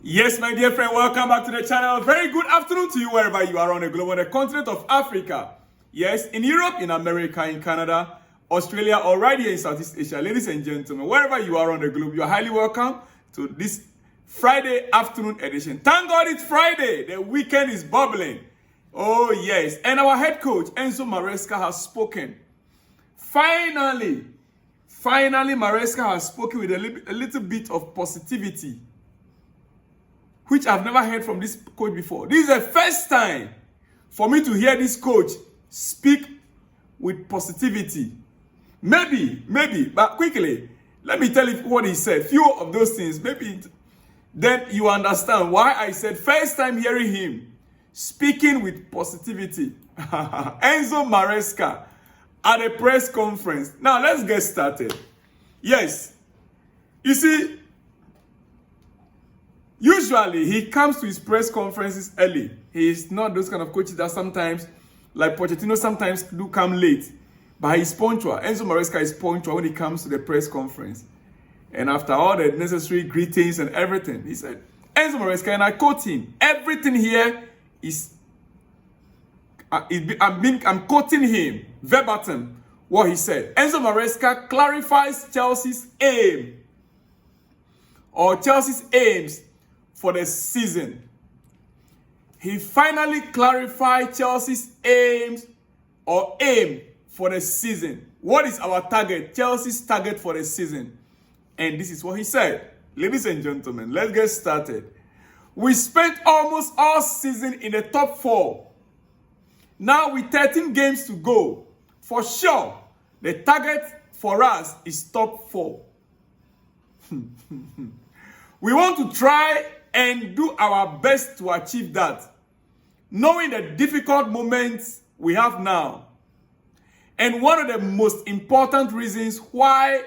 Yes, my dear friend, welcome back to the channel. Very good afternoon to you wherever you are on the globe, on the continent of Africa. Yes, in Europe, in America, in Canada, Australia, or right here in Southeast Asia. Ladies and gentlemen, wherever you are on the globe, you are highly welcome to this Friday afternoon edition. Thank God it's Friday. The weekend is bubbling. Oh, yes. And our head coach, Enzo Maresca, has spoken. Finally, Maresca has spoken with a little bit of positivity, which I've never heard from this coach before. This is the first time for me to hear this coach speak with positivity. Maybe, but quickly, let me tell you what he said. Few of those things, maybe then you understand why I said first time hearing him speaking with positivity. Enzo Maresca at a press conference. Now, let's get started. Yes, you see, usually, he comes to his press conferences early. He is not those kind of coaches that sometimes, like Pochettino, sometimes do come late. But he's punctual. Enzo Maresca is punctual when he comes to the press conference. And after all the necessary greetings and everything, he said, Enzo Maresca, and I quote him, everything here is, I'm quoting him verbatim, what he said. Enzo Maresca clarifies Chelsea's aim, or Chelsea's aims for the season. He finally clarified Chelsea's aims or aim for the season. What is our target? Chelsea's target for the season. And this is what he said. Ladies and gentlemen, let's get started. We spent almost all season in the top 4. Now with 13 games to go, for sure, the target for us is top 4. We want to try and do our best to achieve that, knowing the difficult moments we have now. And one of the most important reasons why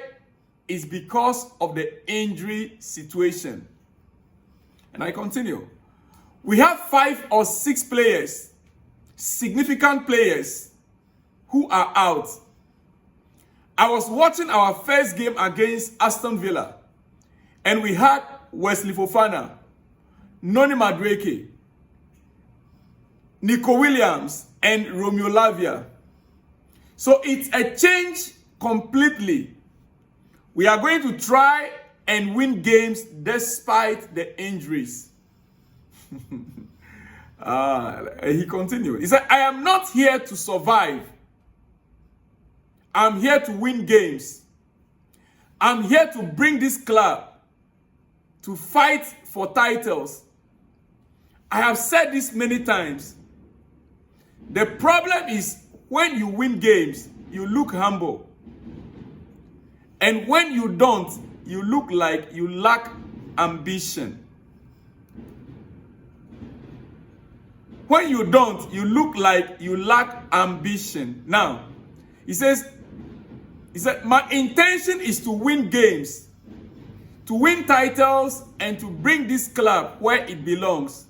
is because of the injury situation. And I continue. We have 5 or 6 players, significant players, who are out. I was watching our first game against Aston Villa, and we had Wesley Fofana, Noni Madueke, Nico Williams, and Romeo Lavia. So it's a change completely. We are going to try and win games despite the injuries. He continued. He said, I am not here to survive. I'm here to win games. I'm here to bring this club to fight for titles. I have said this many times. The problem is when you win games, you look humble. And when you don't, you look like you lack ambition. When you don't, you look like you lack ambition. Now, he said, my intention is to win games, to win titles, and to bring this club where it belongs.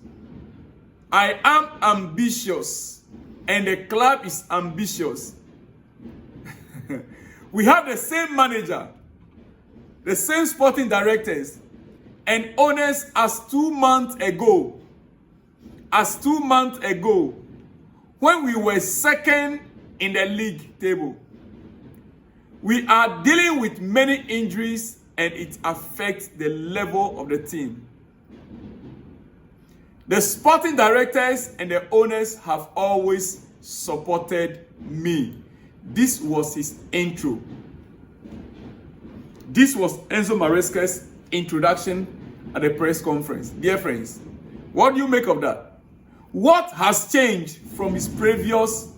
I am ambitious, and the club is ambitious. We have the same manager, the same sporting directors, and owners as 2 months ago. As 2 months ago, when we were second in the league table. We are dealing with many injuries, and it affects the level of the team. The sporting directors and the owners have always supported me. This was his intro. This was Enzo Maresca's introduction at the press conference. Dear friends, what do you make of that? What has changed from his previous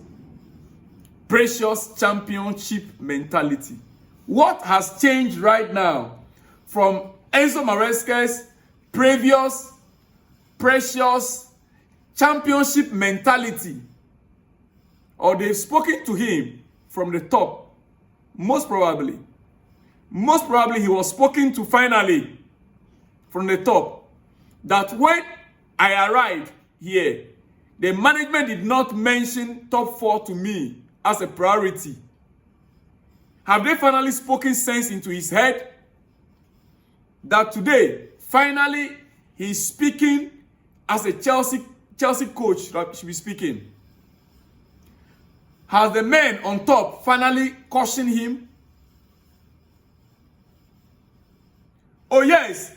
precious championship mentality? What has changed right now from Enzo Maresca's previous precious championship mentality? Or they've spoken to him from the top. Most probably he was spoken to finally from the top. That when I arrived here, the management did not mention top 4 to me as a priority. Have they finally spoken sense into his head? That today, finally, he's speaking as a Chelsea coach that should be speaking. Has the men on top finally cautioned him? Oh yes,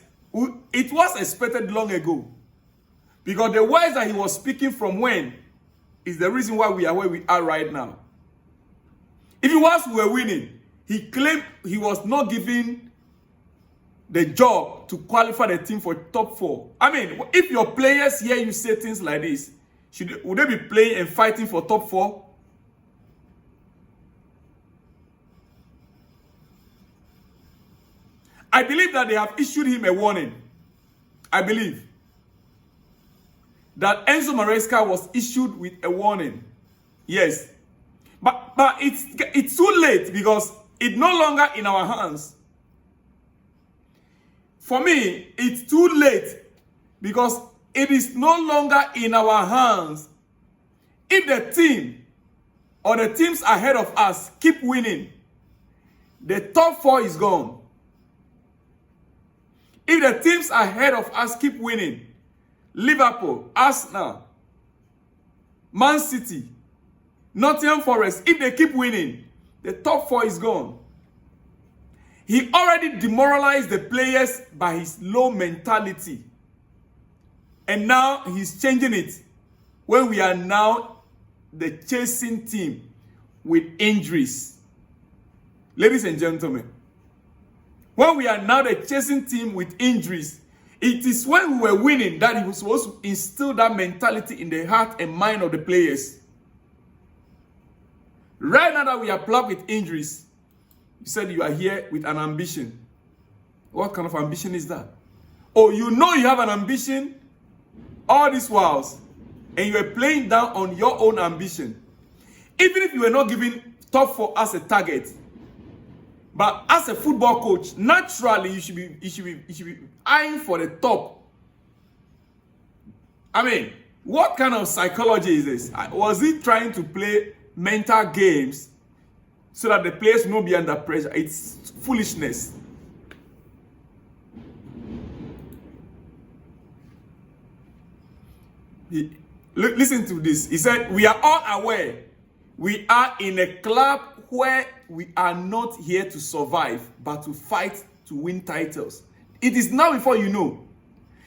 it was expected long ago. Because the words that he was speaking from when is the reason why we are where we are right now. If it was we were winning, he claimed he was not given the job to qualify the team for top 4. I mean, if your players hear you say things like this, would they be playing and fighting for top 4? I believe that they have issued him a warning. I believe that Enzo Maresca was issued with a warning. Yes. But it's too late because it's no longer in our hands. For me, it's too late because it is no longer in our hands. If the team or the teams ahead of us keep winning, the top 4 is gone. If the teams ahead of us keep winning, Liverpool, Arsenal, Man City, Nottingham Forest, if they keep winning, the top 4 is gone. He already demoralized the players by his low mentality. And now he's changing it when we are now the chasing team with injuries. Ladies and gentlemen, when we are now the chasing team with injuries, it is when we were winning that he was supposed to instill that mentality in the heart and mind of the players. Right now that we are plagued with injuries, you said you are here with an ambition. What kind of ambition is that? Oh, you know you have an ambition all these whiles, and you are playing down on your own ambition. Even if you were not giving top 4 as a target, but as a football coach, naturally you should be eyeing for the top. I mean, what kind of psychology is this? Was he trying to play mental games so that the players will not be under pressure? It's foolishness. Listen to this. He said, we are all aware we are in a club where we are not here to survive, but to fight to win titles. It is now before you know.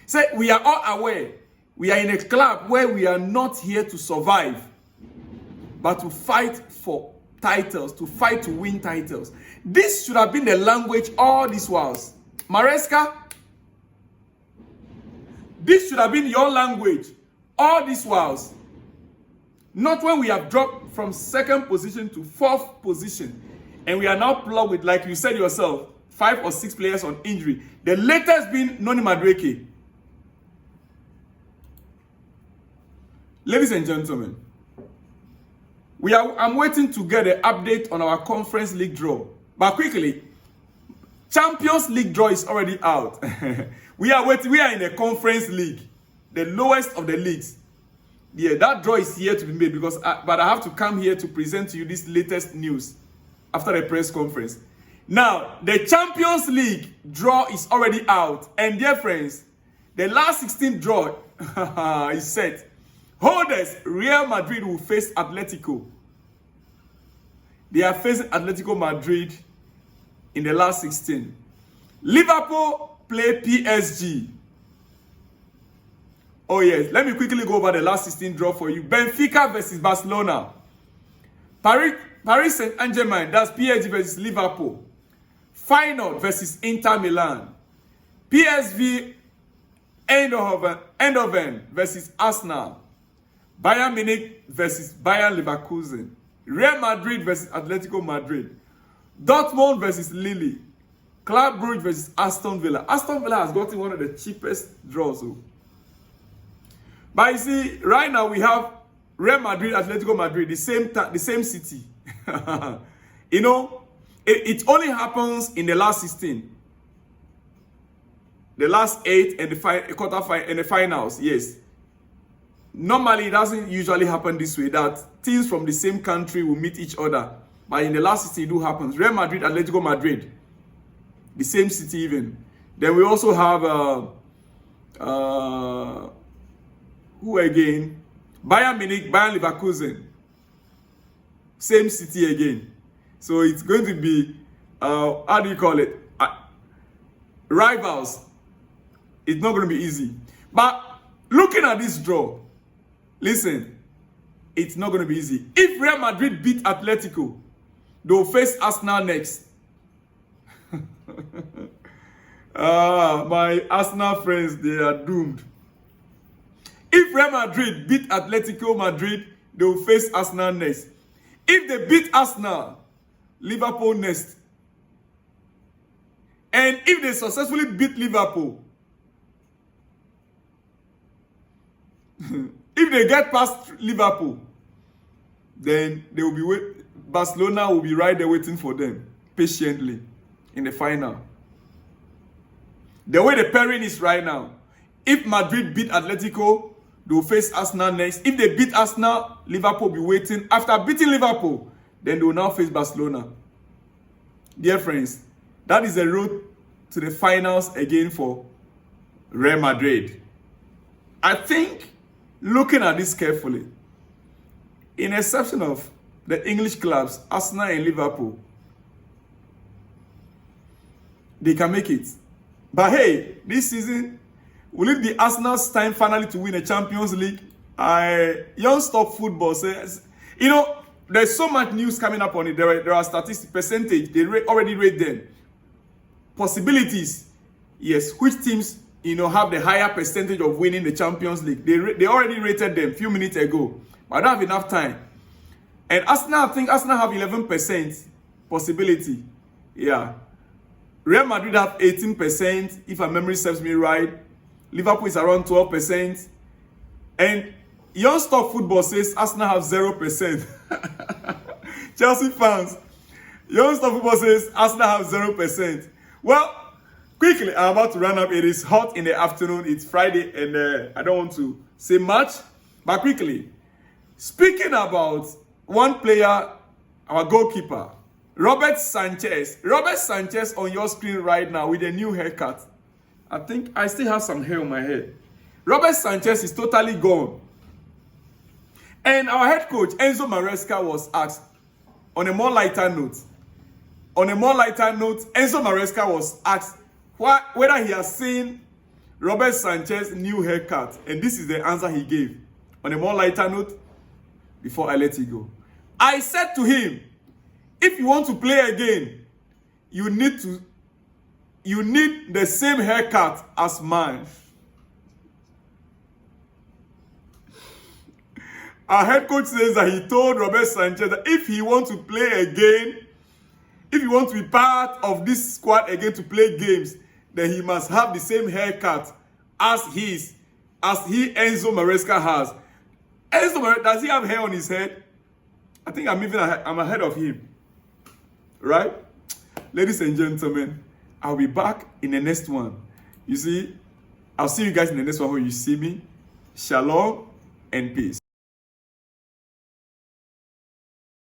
Say, we are all aware we are in a club where we are not here to survive, but to fight for titles, to fight to win titles. This should have been the language all these whiles. Maresca, this should have been your language all these whiles. Not when we have dropped from 2nd position to 4th position. And we are now plugged with, like you said yourself, 5 or 6 players on injury. The latest being Noni Madueke. Ladies and gentlemen, I'm waiting to get an update on our Conference League draw. But quickly, Champions League draw is already out. We are waiting. We are in the Conference League, the lowest of the leagues. Yeah, that draw is here to be made but I have to come here to present to you this latest news after the press conference. Now, the Champions League draw is already out. And dear friends, the last 16 draw is set. Holders, Real Madrid will face Atletico. They are facing Atletico Madrid in the last 16. Liverpool play PSG. Oh yes, let me quickly go over the last 16 draw for you. Benfica versus Barcelona. Paris Saint-Germain, that's PSG versus Liverpool. Feyenoord versus Inter Milan. PSV Eindhoven versus Arsenal. Bayern Munich versus Bayern Leverkusen. Real Madrid versus Atletico Madrid. Dortmund versus Lille. Club Brugge versus Aston Villa. Aston Villa has gotten one of the cheapest draws. But you see, right now we have Real Madrid, Atletico Madrid, the same city. You know, it only happens in the last 16. The last 8 and the quarterfinal and the finals, yes. Normally, it doesn't usually happen this way, that teams from the same country will meet each other. But in the last 16, it do happens. Real Madrid, Atletico Madrid, the same city even. Then we also have Who again? Bayern Munich, Bayern Leverkusen. Same city again. So it's going to be, how do you call it? Rivals. It's not going to be easy. But looking at this draw, listen, it's not going to be easy. If Real Madrid beat Atletico, they'll face Arsenal next. My Arsenal friends, they are doomed. If Real Madrid beat Atletico Madrid, they will face Arsenal next. If they beat Arsenal, Liverpool next. And if they successfully beat Liverpool, if they get past Liverpool, then they will be Barcelona will be right there waiting for them patiently in the final. The way the pairing is right now, if Madrid beat Atletico, they will face Arsenal next. If they beat Arsenal, Liverpool will be waiting. After beating Liverpool, then they will now face Barcelona. Dear friends, that is the road to the finals again for Real Madrid. I think, looking at this carefully, in exception of the English clubs, Arsenal and Liverpool, they can make it. But hey, this season, will it be Arsenal's time finally to win a Champions League? Young Stop Football says, you know, there's so much news coming up on it. There are statistics, percentage, they already rate them. Possibilities, yes, which teams, you know, have the higher percentage of winning the Champions League. They already rated them a few minutes ago, but I don't have enough time. And Arsenal, I think Arsenal have 11% possibility. Yeah. Real Madrid have 18%, if my memory serves me right. Liverpool is around 12%. And Young Stock Football says Arsenal have 0%. Chelsea fans, Young Stock Football says Arsenal have 0%. Well, quickly, I'm about to run up. It is hot in the afternoon. It's Friday, and I don't want to say much. But quickly, speaking about one player, our goalkeeper, Robert Sanchez. Robert Sanchez on your screen right now with a new haircut. I think I still have some hair on my head. Robert Sanchez is totally gone. And our head coach, Enzo Maresca, was asked on a more lighter note. Enzo Maresca was asked whether he has seen Robert Sanchez's new haircut. And this is the answer he gave. On a more lighter note, before I let you go. I said to him, if you want to play again, you need the same haircut as mine. Our head coach says that he told Robert Sanchez that if he wants to play again, if he wants to be part of this squad again to play games, then he must have the same haircut as Enzo Maresca has. Enzo Maresca, does he have hair on his head? I think I'm ahead of him. Right? Ladies and gentlemen, I'll be back in the next one. You see, I'll see you guys in the next one when you see me. Shalom and peace.